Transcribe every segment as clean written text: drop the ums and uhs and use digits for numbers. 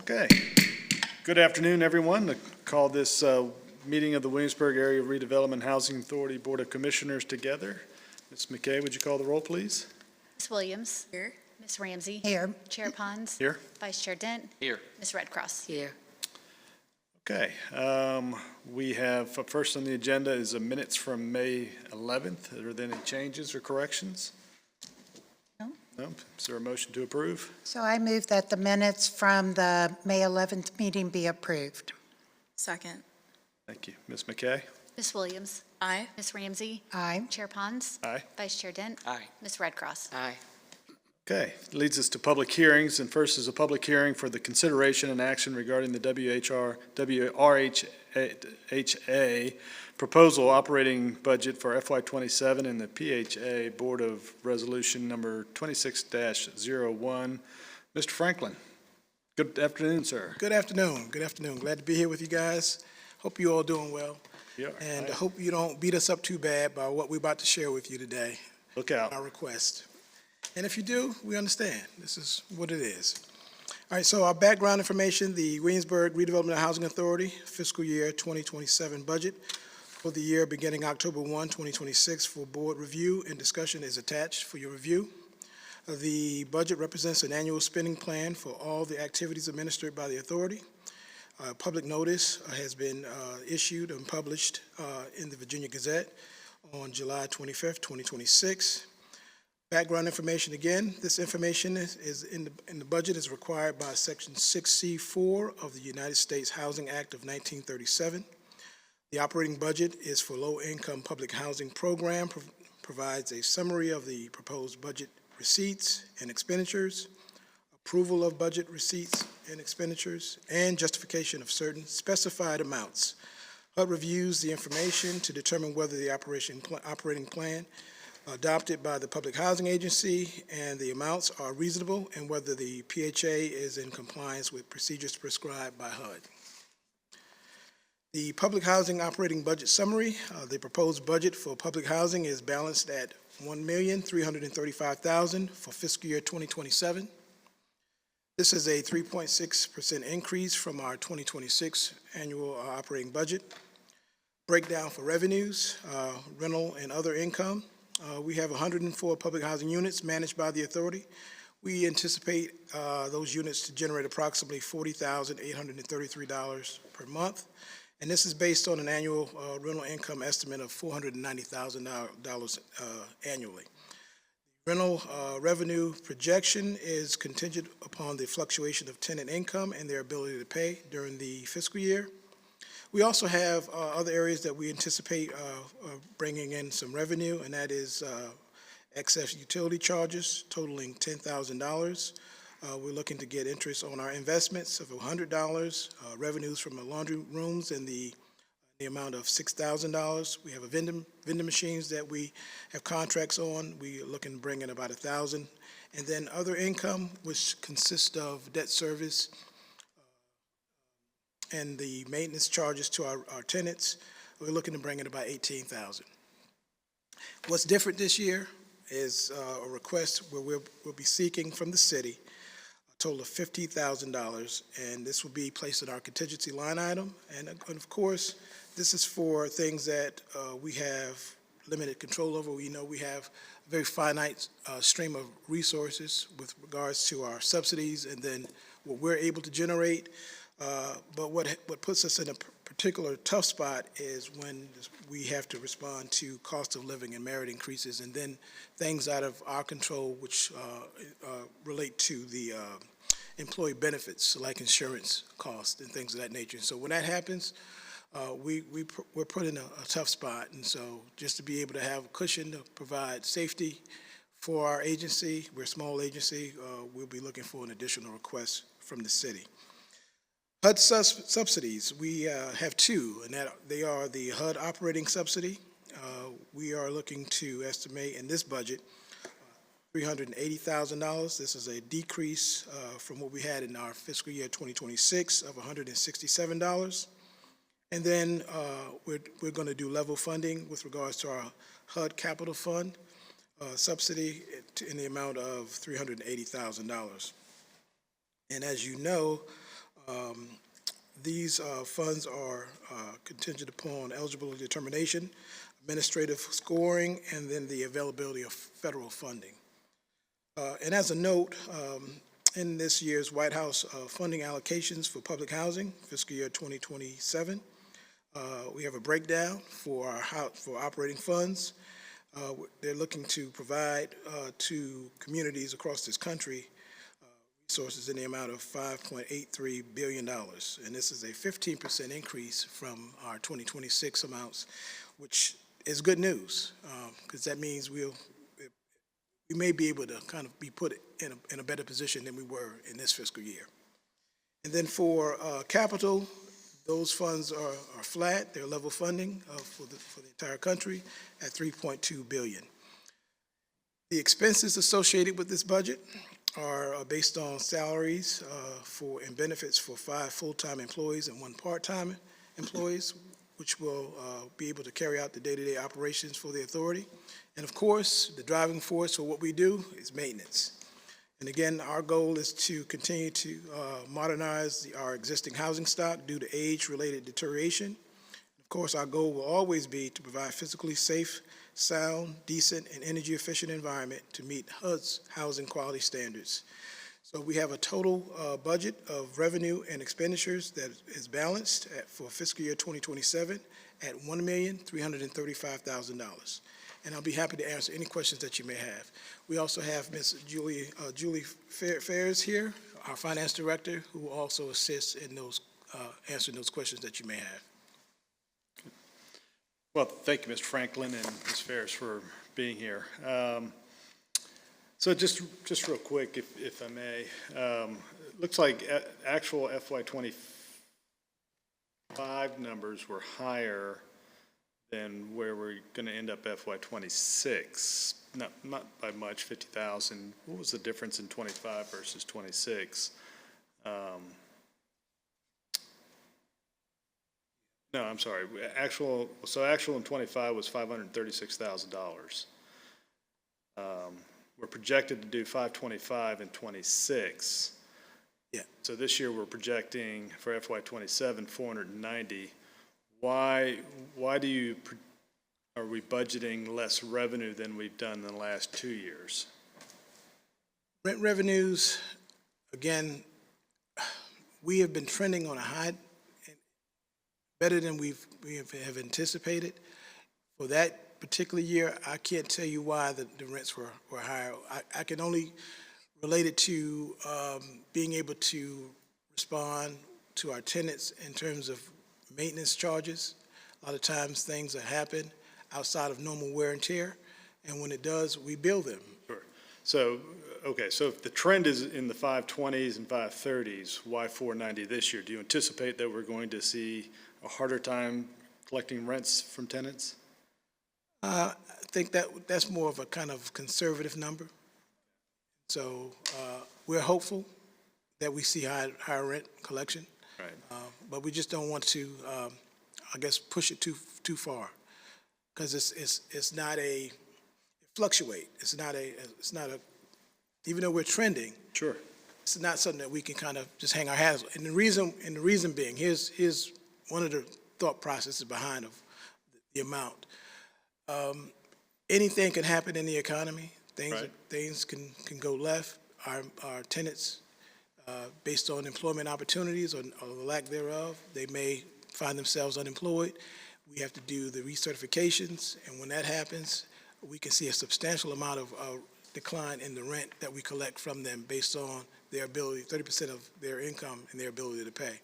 Okay. Good afternoon, everyone. I call this meeting of the Williamsburg Area Redevelopment Housing Authority Board of Commissioners together. Ms. McKay, would you call the roll, please? Ms. Williams. Here. Ms. Ramsey. Here. Chair Pons. Here. Vice Chair Dent. Here. Ms. Redcross. Here. Okay. We have, first on the agenda is the minutes from May 11th. Are there any changes or corrections? No. No? Is there a motion to approve? So I move that the minutes from the May 11th meeting be approved. Second. Thank you. Ms. McKay? Ms. Williams. Aye. Ms. Ramsey. Aye. Chair Pons. Aye. Vice Chair Dent. Aye. Ms. Redcross. Aye. Okay, leads us to public hearings, and first is a public hearing for the consideration and action regarding the WRHA proposal operating budget for FY27 and the PHA Board of Resolution number 26-01. Mr. Franklin, good afternoon, sir. Good afternoon. Good afternoon. Glad to be here with you guys. Hope you all doing well. Yeah, And aye. I hope you don't beat us up too bad by what we're about to share with you today, Look out. our request. And if you do, we understand. This is what it is. All right, so our background information, the Williamsburg Redevelopment Housing Authority fiscal year 2027 budget for the year beginning October 1, 2026 for board review and discussion is attached for your review. The budget represents an annual spending plan for all the activities administered by the authority. Public notice has been issued and published in the Virginia Gazette on July 25th, 2026. Background information again, this information is in the budget is required by Section 6C4 of the United States Housing Act of 1937. The operating budget is for low-income public housing program, provides a summary of the proposed budget receipts and expenditures, approval of budget receipts and expenditures, and justification of certain specified amounts. HUD reviews the information to determine whether the operating plan adopted by the Public Housing Agency and the amounts are reasonable and whether the PHA is in compliance with procedures prescribed by HUD. The Public Housing Operating Budget Summary, the proposed budget for public housing is balanced at $1,335,000 for fiscal year 2027. This is a 3.6% increase from our 2026 annual operating budget. Breakdown for revenues, rental and other income. We have 104 public housing units managed by the authority. We anticipate those units to generate approximately $40,833 per month. And this is based on an annual rental income estimate of $490,000 annually. Rental revenue projection is contingent upon the fluctuation of tenant income and their ability to pay during the fiscal year. We also have other areas that we anticipate bringing in some revenue, and that is excess utility charges totaling $10,000. We're looking to get interest on our investments of $100, revenues from the laundry rooms in the amount of $6,000. We have a vending machines that we have contracts on. We are looking to bring in about $1,000. And then other income, which consists of debt service, and the maintenance charges to our tenants, we're looking to bring in about $18,000. What's different this year is a request where we'll be seeking from the city a total of $50,000, and this will be placed in our contingency line item. And of course, this is for things that we have limited control over. We know we have a very finite stream of resources with regards to our subsidies and then what we're able to generate. But what puts us in a particular tough spot is when we have to respond to cost of living and merit increases, and then things out of our control which relate to the employee benefits, like insurance costs and things of that nature. So when that happens, we're put in a tough spot, and so just to be able to have a cushion to provide safety for our agency, we're a small agency, we'll be looking for an additional request from the city. HUD subsidies, we have two, and that they are the HUD operating subsidy. We are looking to estimate in this budget $380,000. This is a decrease from what we had in our fiscal year 2026 of $167. And then we're going to do level funding with regards to our HUD Capital Fund subsidy in the amount of $380,000. And as you know, These funds are contingent upon eligibility determination, administrative scoring, and then the availability of federal funding. And as a note, in this year's White House funding allocations for public housing, fiscal year 2027, we have a breakdown for for operating funds. They're looking to provide to communities across this country resources in the amount of $5.83 billion. And this is a 15% increase from our 2026 amounts, which is good news, because that means we may be able to kind of be put in a better position than we were in this fiscal year. And then for capital, those funds are flat. They're level funding for the entire country at $3.2 billion. The expenses associated with this budget are based on salaries and benefits for 5 full-time employees and 1 part-time employees, which will be able to carry out the day-to-day operations for the authority. And of course, the driving force for what we do is maintenance. And again, our goal is to continue to modernize our existing housing stock due to age-related deterioration. Of course, our goal will always be to provide physically safe, sound, decent, and energy-efficient environment to meet HUD's housing quality standards. So we have a total budget of revenue and expenditures that is balanced for fiscal year 2027 at $1,335,000. And I'll be happy to answer any questions that you may have. We also have Ms. Julie Faires here, our finance director, who will also assist in those answering those questions that you may have. Well, thank you, Mr. Franklin and Ms. Ferris, for being here. So just real quick, if I may, looks like actual FY25 numbers were higher than where we're going to end up FY26. Not by much, 50,000. What was the difference in 25 versus 26? No, I'm sorry. Actual in 25 was $536,000. We're projected to do 525 in 26. Yeah. So this year we're projecting for FY27 490. Why are we budgeting less revenue than we've done in the last 2 years? Rent revenues, again, we have been trending on a high, better than we have anticipated. For that particular year, I can't tell you why the rents were higher. I can only relate it to being able to respond to our tenants in terms of maintenance charges. A lot of times things that happen outside of normal wear and tear, and when it does, we bill them. Sure. So, okay, so if the trend is in the 520s and 530s, why 490 this year? Do you anticipate that we're going to see a harder time collecting rents from tenants? I think that's more of a kind of conservative number. So we're hopeful that we see higher rent collection. Right. But we just don't want to, I guess, push it too far, because it's not a, it fluctuate. It's not a, even though we're trending. Sure. It's not something that we can kind of just hang our hats on. And the reason being, here's one of the thought processes behind of the amount. Anything can happen in the economy. Things can go left. Our tenants, based on employment opportunities or the lack thereof, they may find themselves unemployed. We have to do the recertifications, and when that happens, we can see a substantial amount of decline in the rent that we collect from them based on their ability, 30% of their income and their ability to pay.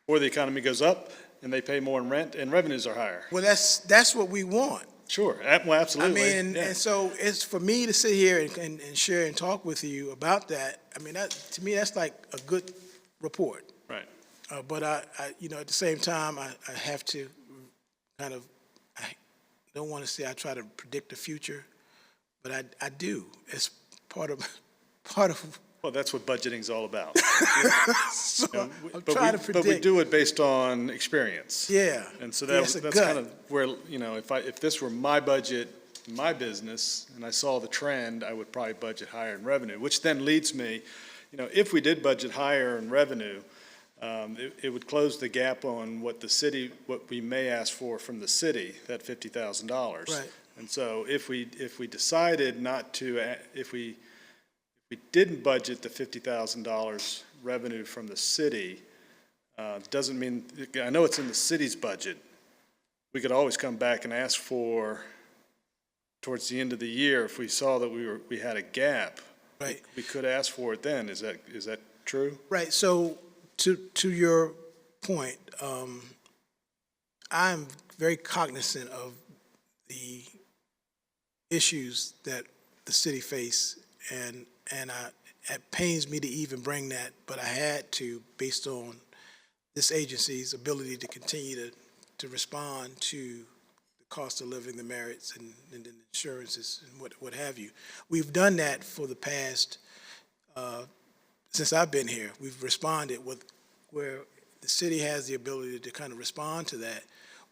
Or the economy goes up and they pay more in rent and revenues are higher. Well, that's what we want. Sure, well, absolutely. I mean, and so it's for me to sit here and share and talk with you about that. I mean, to me, that's like a good report. Right. But I, at the same time, I have to kind of, I don't want to say I try to predict the future, but I do. It's part of. Well, that's what budgeting's all about. So I'm but trying to predict. But we do it based on experience. Yeah. And so that's kind of where, if this were my budget, my business, and I saw the trend, I would probably budget higher in revenue, which then leads me, if we did budget higher in revenue, it would close the gap on what what we may ask for from the city, that $50,000. Right. And so if we decided not to, if we didn't budget the $50,000 revenue from the city, doesn't mean, I know it's in the city's budget. We could always come back and ask for, towards the end of the year, if we saw that we had a gap. Right. We could ask for it then. Is that true? Right, so to your point, I'm very cognizant of the issues that the city face, and it pains me to even bring that, but I had to, based on this agency's ability to continue to respond to the cost of living, the merits, and the insurances, and what have you. We've done that for the past, since I've been here. We've responded with where the city has the ability to kind of respond to that.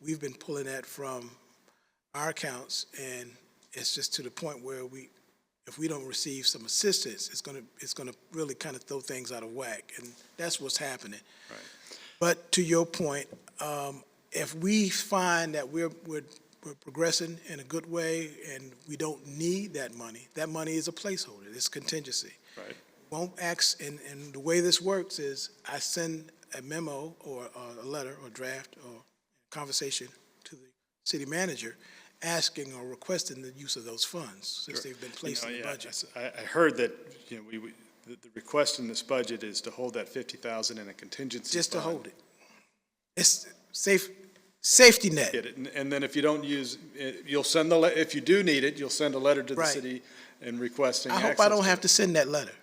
We've been pulling that from our accounts, and it's just to the point where if we don't receive some assistance, it's gonna really kind of throw things out of whack, and that's what's happening. Right. But to your point, if we find that we're progressing in a good way and we don't need that money is a placeholder. It's contingency. Right. Won't ask, and the way this works is I send a memo or a letter or draft or conversation to the city manager asking or requesting the use of those funds since they've been placed in the budget. I heard that, the request in this budget is to hold that $50,000 in a contingency Just to fund. hold it. It's safety net. Get it. And then if you don't use, you'll send if you do need it, you'll send a letter to the Right. city and requesting I access hope I don't to have it. to send that letter.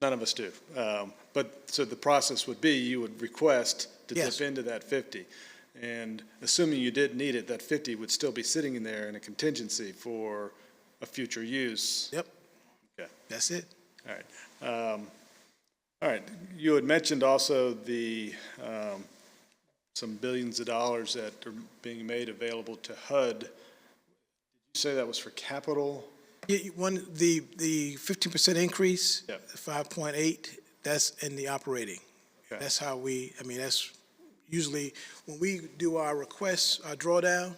None of us do. So the process would be, you would request to Yes. dip into that 50. And assuming you did need it, that 50 would still be sitting in there in a contingency for a future use. Yep. Okay. That's it. All right. All right. You had mentioned also some billions of dollars that are being made available to HUD. Did you say that was for capital? The 15% increase, Yep. 5.8, that's in the operating. Okay. That's how that's usually, when we do our requests, our drawdown,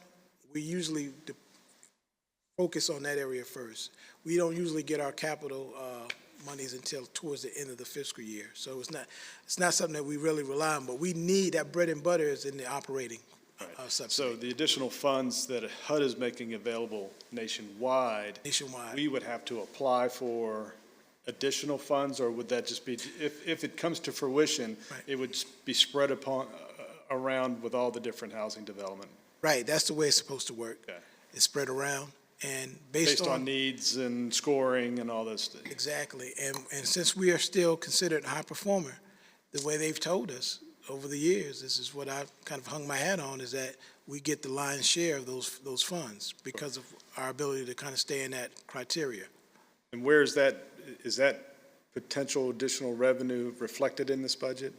we usually focus on that area first. We don't usually get our capital monies until towards the end of the fiscal year. So it's not something that we really rely on, but we need, that bread and butter is in the operating subsidy. So the additional funds that HUD is making available nationwide, we would have to apply for additional funds, or would that just be, if it comes to fruition, Right. it would be spread around with all the different housing development? Right, that's the way it's supposed to work. Okay. It's spread around, and Based on needs and scoring and all those things? Exactly, and since we are still considered a high performer, the way they've told us over the years, this is what I've kind of hung my hat on, is that we get the lion's share of those funds because of our ability to kind of stay in that criteria. And where is that potential additional revenue reflected in this budget?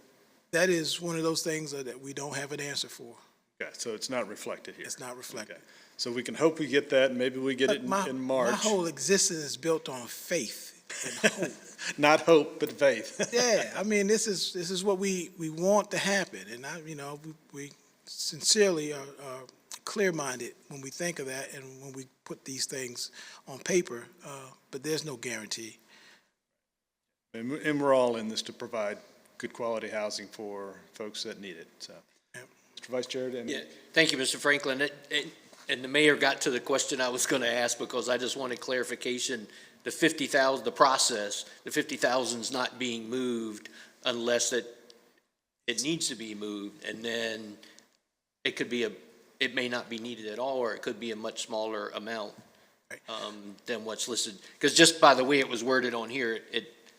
That is one of those things that we don't have an answer for. Okay, so it's not reflected here? It's not reflected. Okay. So we can hope we get that, and maybe we get it in March. My whole existence is built on faith and hope. Not hope, but faith. Yeah, I mean, this is what we want to happen, and we sincerely are clear-minded when we think of that and when we put these things on paper, but there's no guarantee. And we're all in this to provide good quality housing for folks that need it, so. Yep. Mr. Vice Chair, Yeah, thank you, Mr. Franklin. And the mayor got to the question I was going to ask, because I just wanted clarification. The 50,000, the process, the 50,000 is not being moved unless it needs to be moved, and then it may not be needed at all, or it could be a much smaller amount than what's listed. Because just by the way it was worded on here,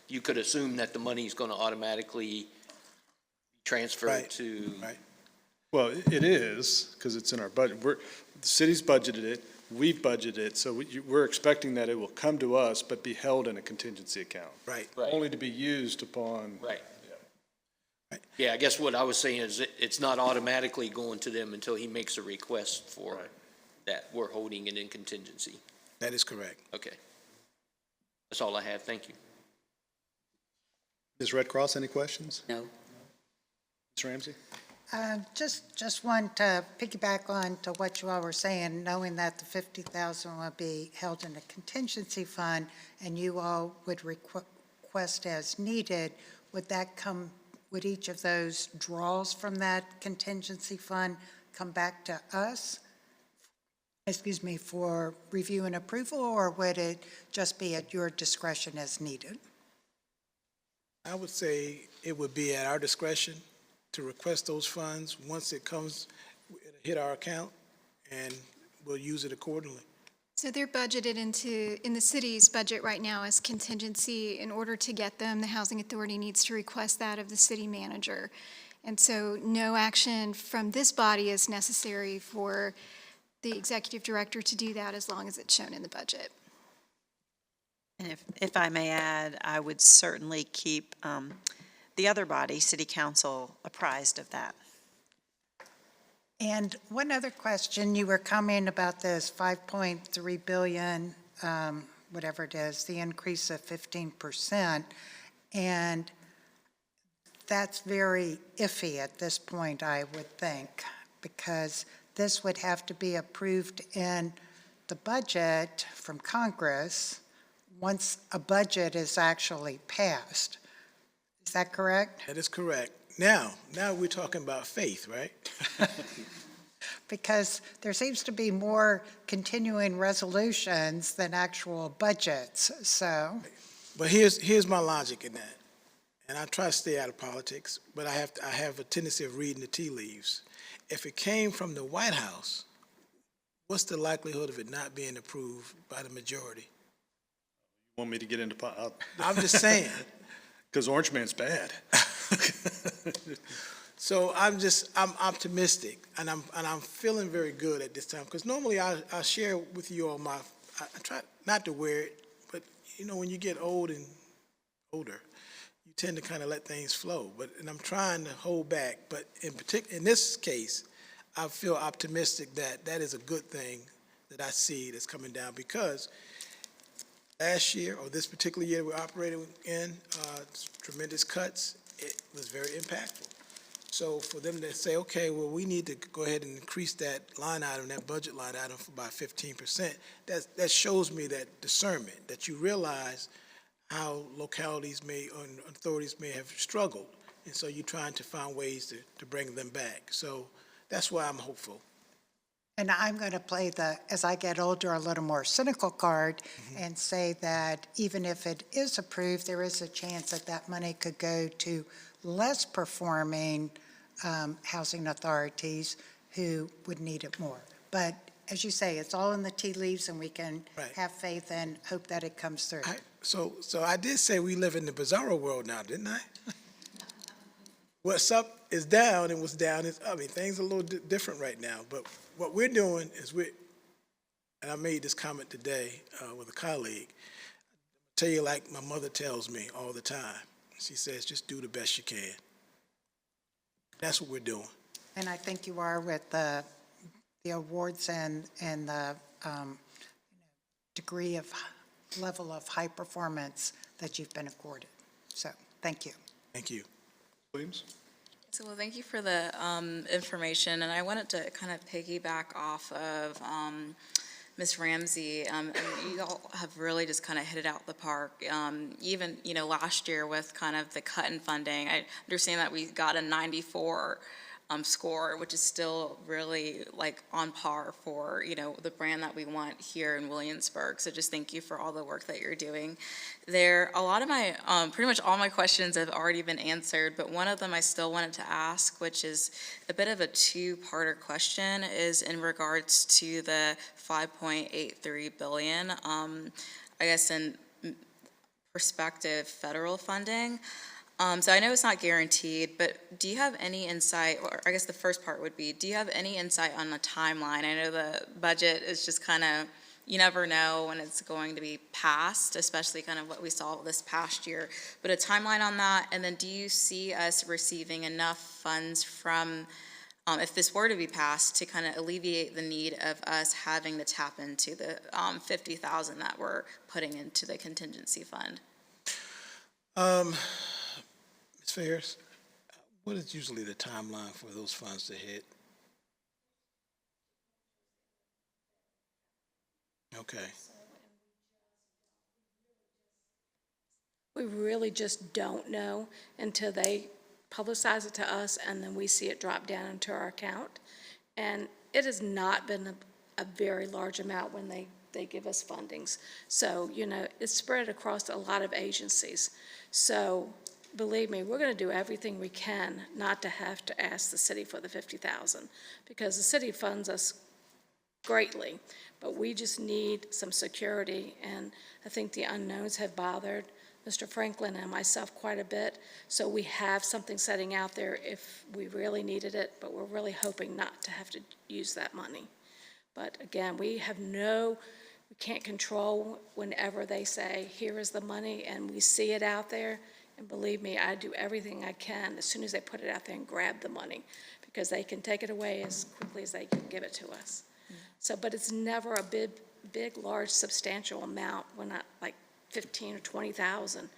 you could assume that the money is going to automatically transfer Right. to. Right. well, it is, because it's in our budget. The city's budgeted it, we've budgeted it, so we're expecting that it will come to us, but be held in a contingency account. Right. Right. Only to be used upon. Right. Yeah, I guess what I was saying is it's not automatically going to them until he makes a request for that. We're holding it in contingency. That is correct. Okay. That's all I have. Thank you. Ms. Red Cross, any questions? No. Ms. Ramsey? Just want to piggyback on to what you all were saying, knowing that the 50,000 will be held in a contingency fund and you all would request as needed, would each of those draws from that contingency fund come back to us, for review and approval, or would it just be at your discretion as needed? I would say it would be at our discretion to request those funds. Once it comes, it'll hit our account, and we'll use it accordingly. So they're budgeted in the city's budget right now as contingency. In order to get them, the Housing Authority needs to request that of the city manager. And so no action from this body is necessary for the executive director to do that as long as it's shown in the budget. And if I may add, I would certainly keep the other body, City Council, apprised of that. And one other question, you were commenting about this 5.3 billion, whatever it is, the increase of 15%, and that's very iffy at this point, I would think, because this would have to be approved in the budget from Congress once a budget is actually passed. Is that correct? That is correct. Now we're talking about faith, right? Because there seems to be more continuing resolutions than actual budgets, so. But here's my logic in that, and I try to stay out of politics, but I have a tendency of reading the tea leaves. If it came from the White House, what's the likelihood of it not being approved by the majority? Want me to get into, I'm just saying. because Orange Man's bad. So I'm optimistic, and I'm feeling very good at this time, because normally I share with you all I try not to wear it, but you know, when you get older, you tend to kind of let things flow. And I'm trying to hold back, but in this case, I feel optimistic that is a good thing that I see that's coming down, because last year, or this particular year we're operating in, tremendous cuts, it was very impactful. So for them to say, okay, well, we need to go ahead and increase that line item, that budget line item by 15%, that shows me that discernment, that you realize how localities or authorities may have struggled. And so you're trying to find ways to bring them back. So that's why I'm hopeful. And I'm going to play as I get older, a little more cynical card and say that even if it is approved, there is a chance that money could go to less performing housing authorities who would need it more. But as you say, it's all in the tea leaves, and we can have faith and hope that it comes through. So I did say we live in the bizarro world now, didn't I? What's up is down, and what's down is up. I mean, things are a little different right now, but what we're doing is and I made this comment today with a colleague, I'll tell you like my mother tells me all the time. She says, just do the best you can. That's what we're doing. And I think you are with the awards and the degree of level of high performance that you've been accorded. So thank you. Thank you. Williams? So, well, thank you for the information, and I wanted to kind of piggyback off of Ms. Ramsey. And you all have really just kind of hit it out the park. Even, last year with kind of the cut in funding, I understand that we got a 94 score, which is still really like on par for, the brand that we want here in Williamsburg. So just thank you for all the work that you're doing there. A lot of my, pretty much all my questions have already been answered, but one of them I still wanted to ask, which is a bit of a two-parter question, is in regards to the $5.83 billion, I guess in prospective federal funding. So I know it's not guaranteed, but do you have any insight, or I guess the first part would be, do you have any insight on the timeline? I know the budget is just kind of, you never know when it's going to be passed, especially kind of what we saw this past year, but a timeline on that. And then do you see us receiving enough funds from, if this were to be passed, to kind of alleviate the need of us having to tap into the $50,000 that we're putting into the contingency fund? Ms. Ferris, What is usually the timeline for those funds to hit? Okay. We really just don't know until they publicize it to us, and then we see it drop down into our account. And it has not been a very large amount when they give us fundings. So, you know, it's spread across a lot of agencies. So, believe me, we're going to do everything we can not to have to ask the city for the $50,000, because the city funds us greatly, but we just need some security, and I think the unknowns have bothered Mr. Franklin and myself quite a bit, so we have something setting out there if we really needed it, but we're really hoping not to have to use that money. But again, we can't control whenever they say, here is the money, and we see it out there, and believe me, I do everything I can as soon as they put it out there and grab the money, because they can take it away as quickly as they can give it to us. So, but it's never a big, large, substantial amount. We're not like 15 or 20,000.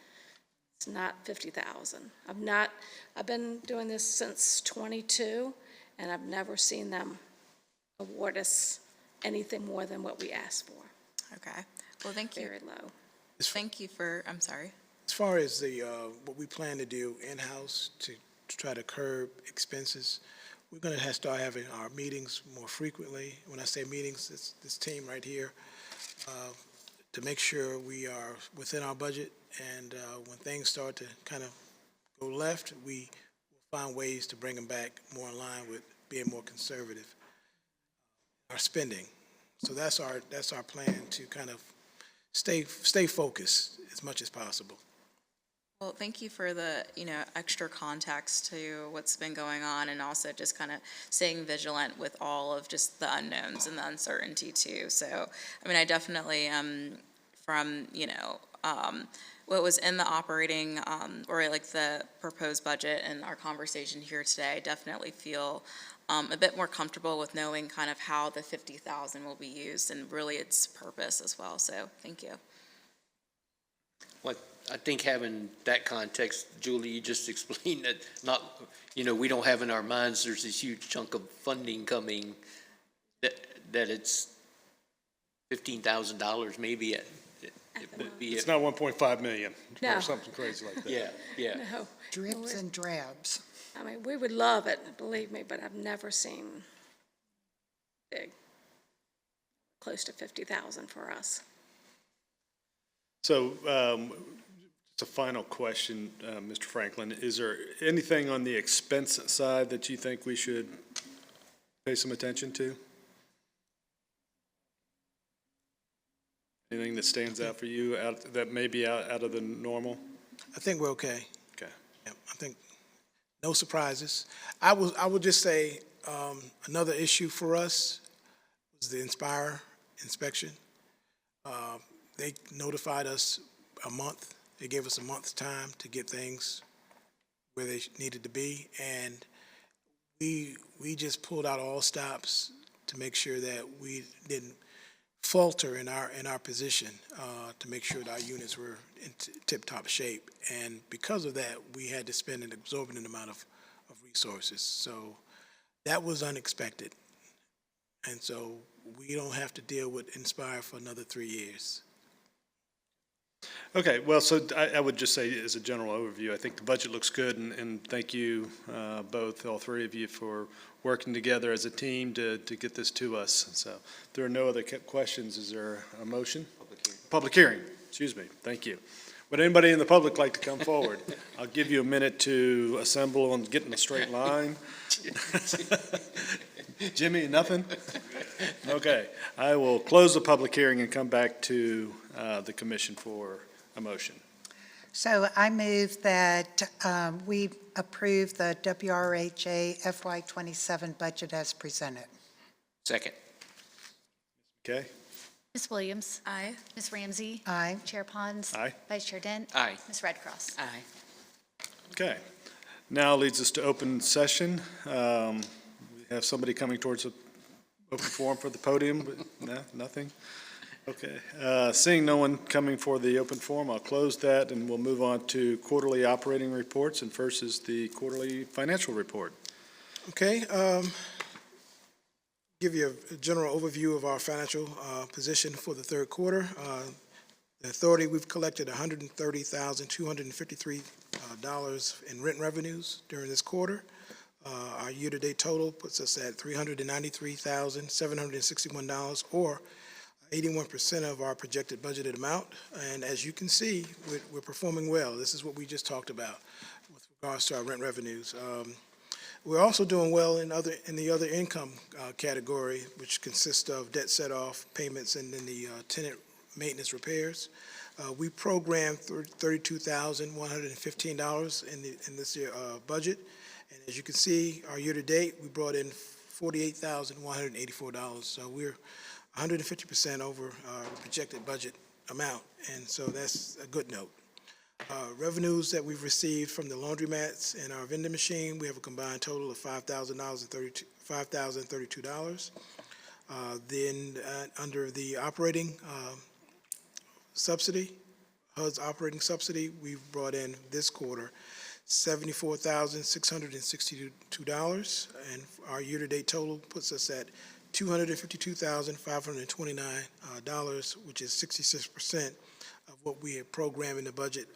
It's not 50,000. I've been doing this since 22, and I've never seen them award us anything more than what we asked for. Okay. Well, thank you. Very low. Thank you for, I'm sorry. As far as the, what we plan to do in-house to try to curb expenses, we're going to start having our meetings more frequently. When I say meetings, it's this team right here, to make sure we are within our budget, and when things start to kind of go left, we will find ways to bring them back more in line with being more conservative, our spending. So that's our plan, to kind of stay focused as much as possible. Well, thank you for the, extra context to what's been going on, and also just kind of staying vigilant with all of just the unknowns and the uncertainty too. So, I mean, I definitely, from, what was in the operating, or like the proposed budget and our conversation here today, I definitely feel a bit more comfortable with knowing kind of how the 50,000 will be used and really its purpose as well. So, thank you. Well, I think having that context, Julie, you just explained that we don't have in our minds there's this huge chunk of funding coming, that it's $15,000 maybe. It would be. It's not 1.5 million No. or something crazy like that. Yeah. No, Drips and drabs. I mean, we would love it, believe me, but I've never seen big, close to 50,000 for us. So, just a final question, Mr. Franklin. Is there anything on the expense side that you think we should pay some attention to? Anything that stands out for you that may be out of the normal? I think we're okay. Okay. Yeah, I think no surprises. I would just say another issue for us was the Inspire inspection. They notified us a month. They gave us a month's time to get things where they needed to be, and we just pulled out all stops to make sure that we didn't falter in our position, to make sure that our units were in tip-top shape. And because of that, we had to spend an exorbitant amount of resources. So that was unexpected. And so we don't have to deal with Inspire for another 3 years. Okay, well, so I would just say, as a general overview, I think the budget looks good, and thank you all three of you, for working together as a team to get this to us. So if there are no other questions, is there a motion? Public hearing, excuse me, thank you. Would anybody in the public like to come forward? I'll give you a minute to assemble and get in a straight line. Jimmy, nothing? Okay, I will close the public hearing and come back to the commission for a motion. So I move that we approve the WRHA FY27 budget as presented. Second. Okay? Ms. Williams? Aye. Ms. Ramsey? Aye. Chair Pons? Aye. Vice Chair Dent? Aye. Ms. Redcross? Aye. Okay. Now leads us to open session. We have somebody coming towards the open forum for the podium, but no, nothing. Okay, seeing no one coming for the open forum, I'll close that, and we'll move on to quarterly operating reports, and first is the quarterly financial report. Okay, give you a general overview of our financial position for the third quarter. The authority, we've collected $130,253 in rent revenues during this quarter. Our year-to-date total puts us at $393,761, or 81% of our projected budgeted amount. And as you can see, we're performing well. This is what we just talked about with regards to our rent revenues. We're also doing well in the other income category, which consists of debt set-off payments and then the tenant maintenance repairs. We programmed $32,115 in this year budget, and as you can see, our year-to-date we brought in $48,184. So we're 150% over our projected budget amount, and so that's a good note. Revenues that we've received from the laundromats and our vending machine, we have a combined total of $5,032. Then under the operating subsidy, HUD's operating subsidy, we've brought in this quarter $74,662, and our year-to-date total puts us at $252,529, which is 66% of what we had programmed in the budget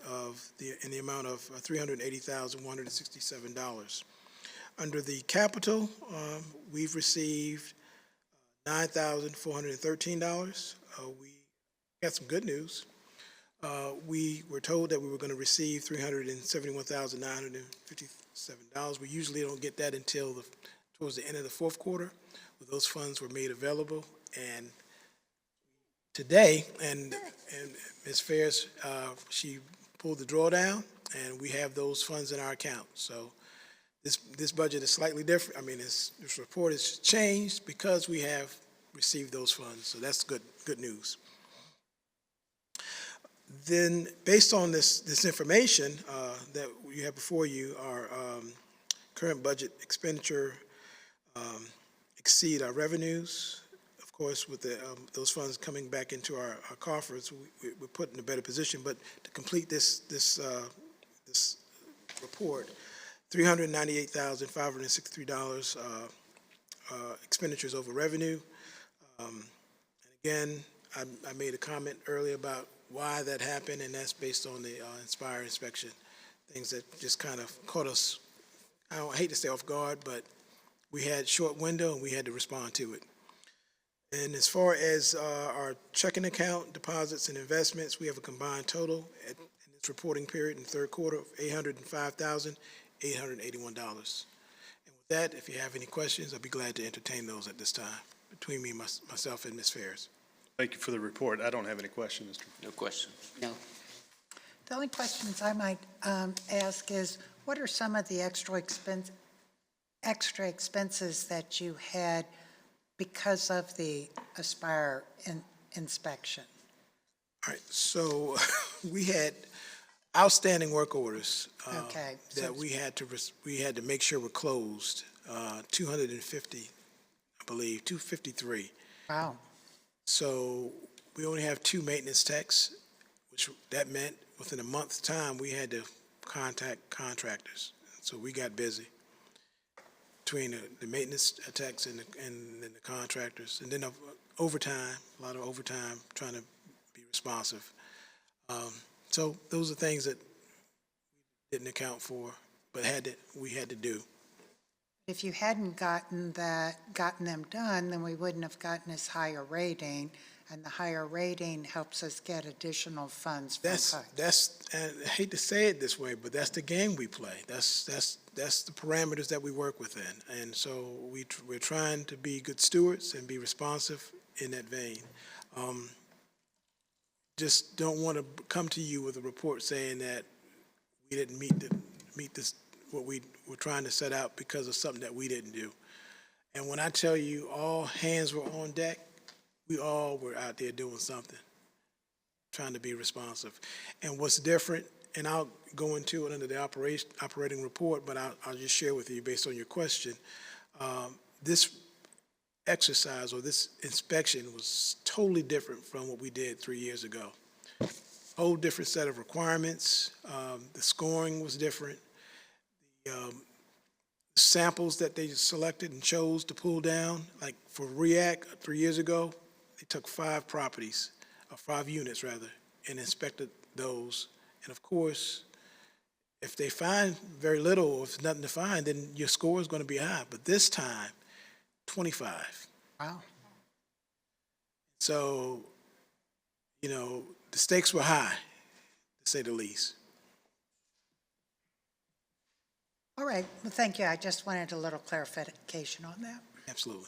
in the amount of $380,167. Under the capital, we've received $9,413. We got some good news. We were told that we were going to receive $371,957. We usually don't get that until towards the end of the fourth quarter, but those funds were made available. And today, and Ms. Ferris, she pulled the drawdown, and we have those funds in our account. So this budget is slightly different. I mean, this report has changed because we have received those funds. So that's good news. Then, based on this information that you have before you, our current budget expenditure exceed our revenues. Of course, with those funds coming back into our coffers, we're put in a better position. But to complete this report, $398,563 expenditures over revenue. And again, I made a comment earlier about why that happened, and that's based on the Inspire inspection, things that just kind of caught us, I hate to say off guard, but we had short window and we had to respond to it. And as far as our checking account deposits and investments, we have a combined total in this reporting period in the third quarter of $805,881. And with that, if you have any questions, I'll be glad to entertain those at this time between me, myself, and Ms. Ferris. Thank you for the report. I don't have any questions, Mr. No question. No. The only questions I might ask is, what are some of the extra expenses that you had because of the Aspire inspection? All right, so we had outstanding work orders that we had to make sure were closed. 250, I believe, 253. Wow. So we only have 2 maintenance techs, which that meant within a month's time we had to contact contractors. So we got busy between the maintenance techs and the contractors, and then overtime, a lot of overtime, trying to be responsive. So those are things that we didn't account for, but we had to do. If you hadn't gotten them done, then we wouldn't have gotten this higher rating, and the higher rating helps us get additional funds from HUD. And I hate to say it this way, but that's the game we play. That's the parameters that we work within, and so we're trying to be good stewards and be responsive in that vein. Just don't want to come to you with a report saying that we didn't meet this what we were trying to set out because of something that we didn't do. And when I tell you all hands were on deck, we all were out there doing something, trying to be responsive. And what's different, and I'll go into it under the operating report, but I'll just share with you based on your question. This exercise or this inspection was totally different from what we did 3 years ago. Whole different set of requirements. The scoring was different. The samples that they selected and chose to pull down, like for REACT 3 years ago, they took 5 properties, or 5 units rather, and inspected those. And of course, if they find very little, or if there's nothing to find, then your score is going to be high. But this time, 25. Wow. So, you know, the stakes were high, to say the least. All right, well, thank you. I just wanted a little clarification on that. Absolutely.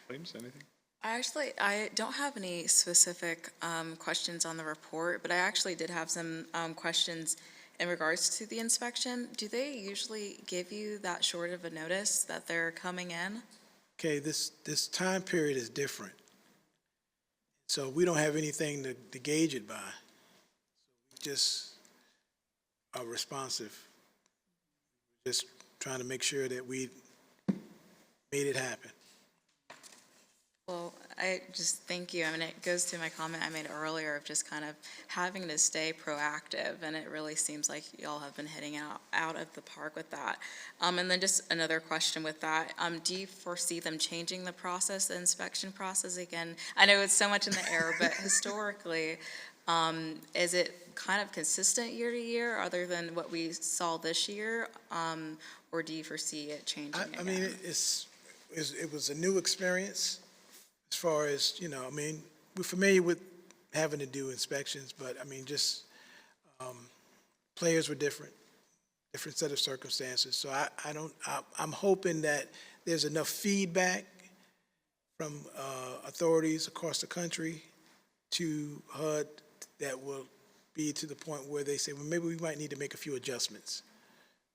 Williams, anything? I don't have any specific questions on the report, but I actually did have some questions in regards to the inspection. Do they usually give you that short of a notice that they're coming in? Okay, this time period is different. So we don't have anything to gauge it by. We just are responsive. Just trying to make sure that we made it happen. Well, I just thank you. I mean, it goes to my comment I made earlier of just kind of having to stay proactive, and it really seems like y'all have been hitting out of the park with that. And then just another question with that. Do you foresee them changing the process, the inspection process again? I know it's so much in the air, but historically, is it kind of consistent year to year other than what we saw this year? Or do you foresee it changing again? I mean, it was a new experience. As far as, you know, I mean, we're familiar with having to do inspections, but I mean, just players were different set of circumstances. So I'm hoping that there's enough feedback from authorities across the country to HUD that will be to the point where they say, well, maybe we might need to make a few adjustments.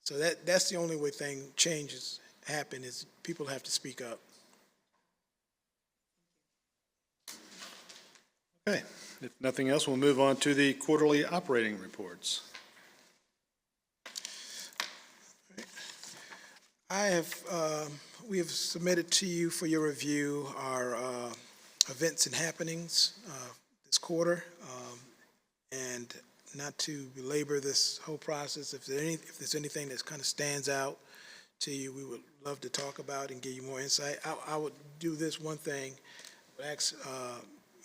So that's the only way changes happen is people have to speak up. Okay, if nothing else, we'll move on to the quarterly operating reports. We have submitted to you for your review our events and happenings this quarter. And not to belabor this whole process, if there's anything that kind of stands out to you, we would love to talk about and give you more insight. I would do this one thing, ask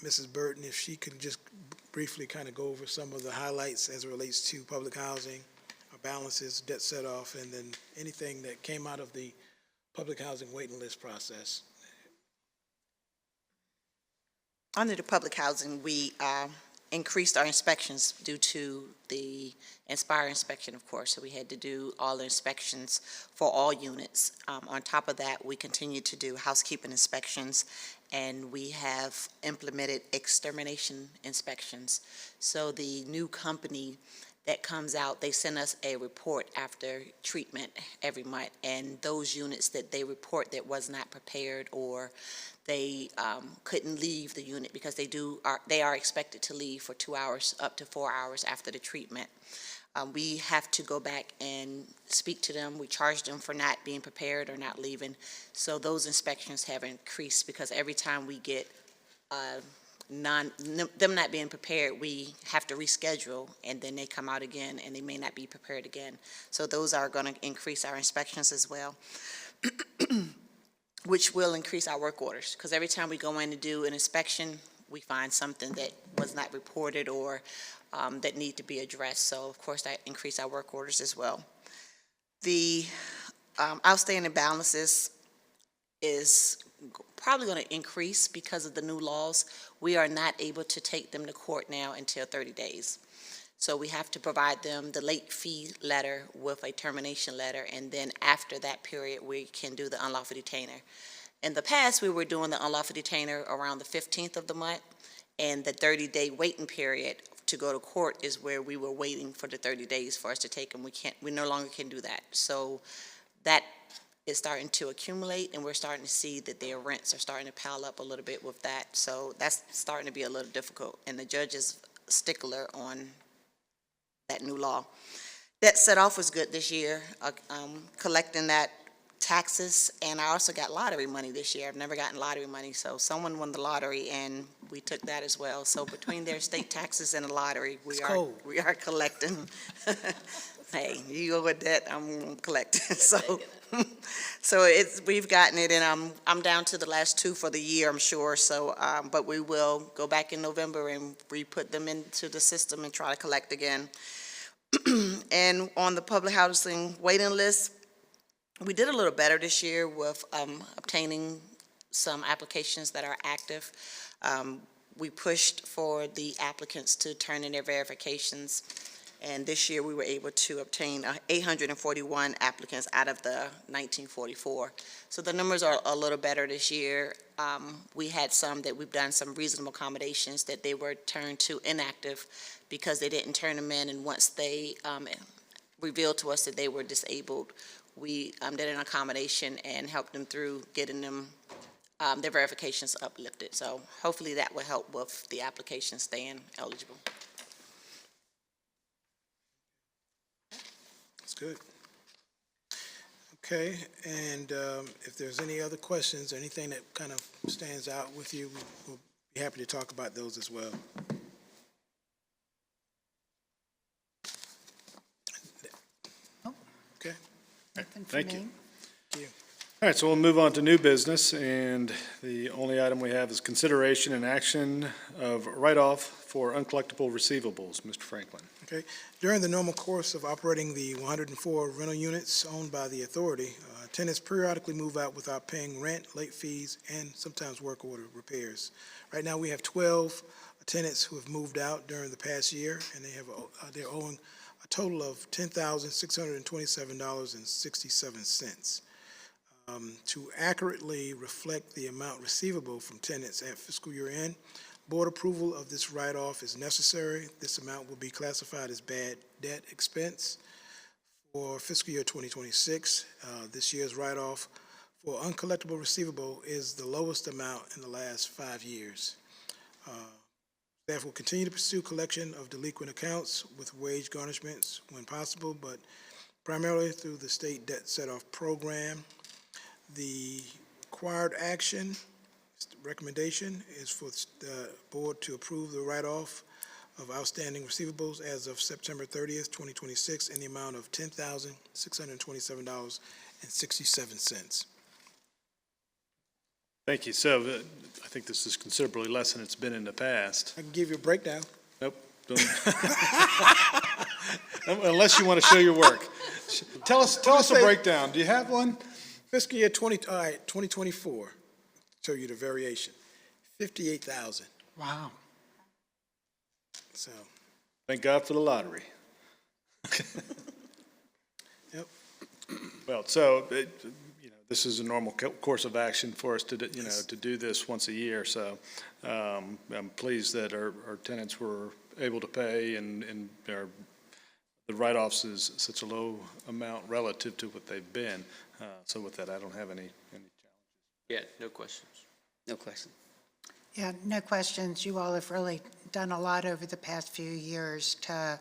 Mrs. Burton if she could just briefly kind of go over some of the highlights as it relates to public housing, our balances, debt set-off, and then anything that came out of the public housing waiting list process. Under the public housing, we increased our inspections due to the Inspire inspection, of course, so we had to do all the inspections for all units. On top of that, we continue to do housekeeping inspections, and we have implemented extermination inspections. So the new company that comes out, they send us a report after treatment every month, and those units that they report that was not prepared or they couldn't leave the unit because they are expected to leave for 2 hours up to 4 hours after the treatment. We have to go back and speak to them. We charge them for not being prepared or not leaving. So those inspections have increased because every time we get them not being prepared, we have to reschedule, and then they come out again and they may not be prepared again. So those are going to increase our inspections as well, which will increase our work orders because every time we go in to do an inspection, we find something that was not reported or that need to be addressed. So of course that increased our work orders as well. The outstanding balances is probably going to increase because of the new laws. We are not able to take them to court now until 30 days. So we have to provide them the late fee letter with a termination letter, and then after that period, we can do the unlawful detainer. In the past, we were doing the unlawful detainer around the 15th of the month, and the 30-day waiting period to go to court is where we were waiting for the 30 days for us to take them. We no longer can do that. So that is starting to accumulate, and we're starting to see that their rents are starting to pile up a little bit with that. So that's starting to be a little difficult, and the judge is stickler on that new law. That set off was good this year, collecting that taxes, and I also got lottery money this year. I've never gotten lottery money, so someone won the lottery, and we took that as well. So between their state taxes and the lottery, It's cold. we are collecting. Hey, you go with that, I'm collecting. So we've gotten it, and I'm down to the last two for the year, I'm sure. So, but we will go back in November and re-put them into the system and try to collect again. And on the public housing waiting list, we did a little better this year with obtaining some applications that are active. We pushed for the applicants to turn in their verifications, and this year we were able to obtain 841 applicants out of the 1944. So the numbers are a little better this year. We had some that we've done some reasonable accommodations that they were turned to inactive because they didn't turn them in, and once they revealed to us that they were disabled, we did an accommodation and helped them through getting them their verifications uplifted. So hopefully that will help with the application staying eligible. That's good. Okay, and if there's any other questions, or anything that kind of stands out with you, we'll be happy to talk about those as well. Okay. Nothing for Thank you. me. Thank you. All right, so we'll move on to new business, and the only item we have is consideration and action of write-off for uncollectible receivables. Mr. Franklin. Okay. During the normal course of operating the 104 rental units owned by the authority, tenants periodically move out without paying rent, late fees, and sometimes work order repairs. Right now, we have 12 tenants who have moved out during the past year, and they're owing a total of $10,627.67. To accurately reflect the amount receivable from tenants at fiscal year end, board approval of this write-off is necessary. This amount will be classified as bad debt expense for fiscal year 2026. This year's write-off for uncollectible receivable is the lowest amount in the last 5 years. Staff will continue to pursue collection of delinquent accounts with wage garnishments when possible, but primarily through the state debt set-off program. The required action recommendation is for the board to approve the write-off of outstanding receivables as of September 30th, 2026 in the amount of $10,627.67. Thank you. So I think this is considerably less than it's been in the past. I can give you a breakdown. Nope. Don't. Unless you want to show your work. Tell us a breakdown. Do you have one? Fiscal year 2024, show you the variation, 58,000. Wow. So, Thank God for the lottery. yep. Well, so, this is a normal course of action for us to, to do this once a year. So I'm pleased that our tenants were able to pay, and the write-offs is such a low amount relative to what they've been. So with that, I don't have any challenges. Yeah, no questions. No question. Yeah, no questions. You all have really done a lot over the past few years to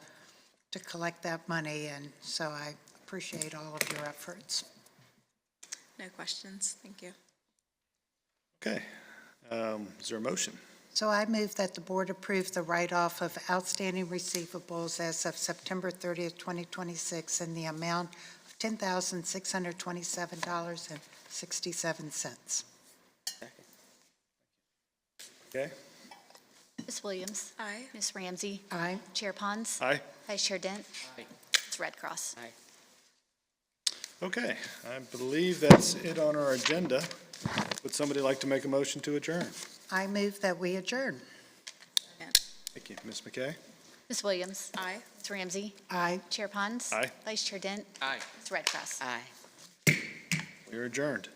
collect that money, and so I appreciate all of your efforts. No questions. Thank you. Okay. Is there a motion? So I move that the board approve the write-off of outstanding receivables as of September 30th, 2026 in the amount of $10,627.67. Okay. Ms. Williams. Aye. Ms. Ramsey. Aye. Chair Pons. Aye. Vice Chair Dent. Aye. It's Red Cross. Okay. I believe that's it on our agenda. Would somebody like to make a motion to adjourn? I move that we adjourn. Thank you. Ms. McKay? Ms. Williams. Aye. Ms. Ramsey. Aye. Chair Pons. Aye. Vice Chair Dent. Aye. It's Red Cross. Aye. We are adjourned.